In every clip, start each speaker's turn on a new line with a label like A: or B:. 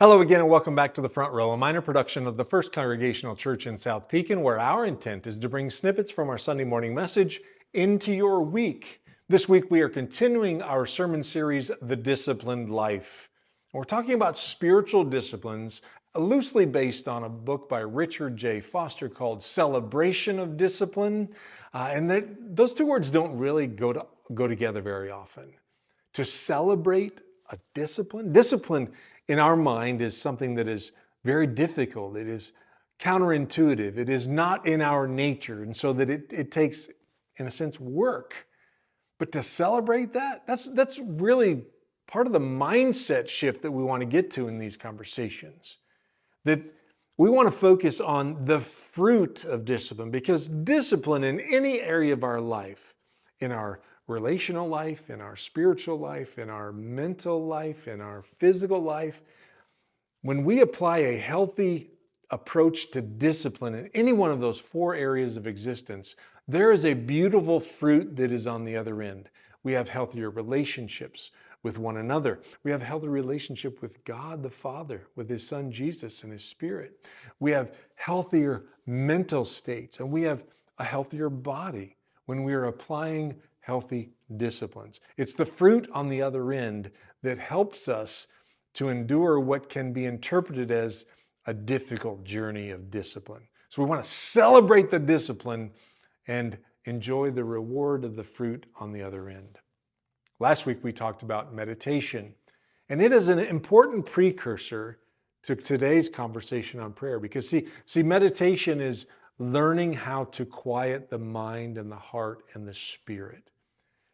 A: Hello again and welcome back to The Front Row, a minor production of the First Congregational Church in South Pekin, where our intent is to bring snippets from our Sunday morning message into your week. This week we are continuing our sermon series, The Disciplined Life. And we're talking about spiritual disciplines loosely based on a book by Richard J. Foster called Celebration of Discipline. Those two words don't really go together very often. To celebrate a discipline. Discipline in our mind is something that is very difficult. It is counterintuitive. It is not in our nature. And so that it takes, in a sense, work. But to celebrate that's really part of the mindset shift that we want to get to in these conversations. That we want to focus on the fruit of discipline, because discipline in any area of our life, in our relational life, in our spiritual life, in our mental life, in our physical life, when we apply a healthy approach to discipline in any one of those four areas of existence, there is a beautiful fruit that is on the other end. We have healthier relationships with one another. We have a healthy relationship with God the Father, with His Son Jesus and His Spirit. We have healthier mental states, and we have a healthier body when we are applying healthy disciplines. It's the fruit on the other end that helps us to endure what can be interpreted as a difficult journey of discipline. So we want to celebrate the discipline and enjoy the reward of the fruit on the other end. Last week we talked about meditation, and it is an important precursor to today's conversation on prayer, because see, meditation is learning how to quiet the mind and the heart and the spirit,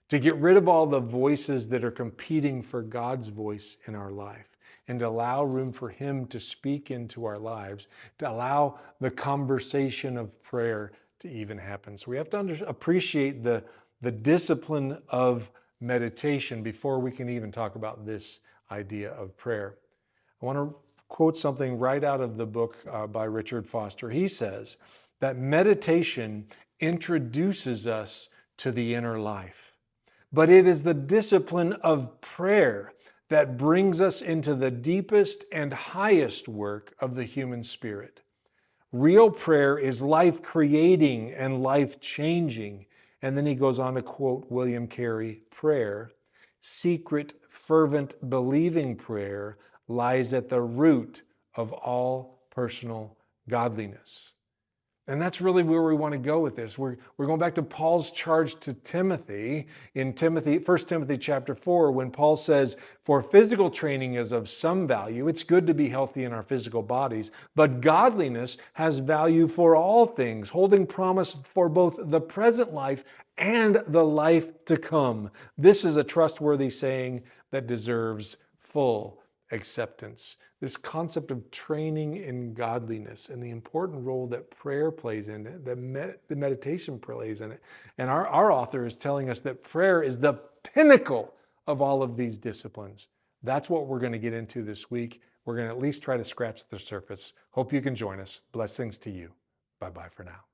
A: to get rid of all the voices that are competing for God's voice in our life, and to allow room for Him to speak into our lives, to allow the conversation of prayer to even happen. So we have to appreciate the discipline of meditation before we can even talk about this idea of prayer. I want to quote something right out of the book by Richard Foster. He says that meditation introduces us to the inner life, but it is the discipline of prayer that brings us into the deepest and highest work of the human spirit. Real prayer is life-creating and life-changing. And then he goes on to quote William Carey, prayer, secret, fervent, believing prayer, lies at the root of all personal godliness. And that's really where we want to go with this. We're going back to Paul's charge to Timothy in 1 Timothy chapter 4, when Paul says, for physical training is of some value. It's good to be healthy in our physical bodies, but godliness has value for all things, holding promise for both the present life and the life to come. This is a trustworthy saying that deserves full acceptance. This concept of training in godliness and the important role that prayer plays in it, the meditation plays in it. And our author is telling us that prayer is the pinnacle of all of these disciplines. That's what we're going to get into this week. We're going to at least try to scratch the surface. Hope you can join us. Blessings to you. Bye-bye for now.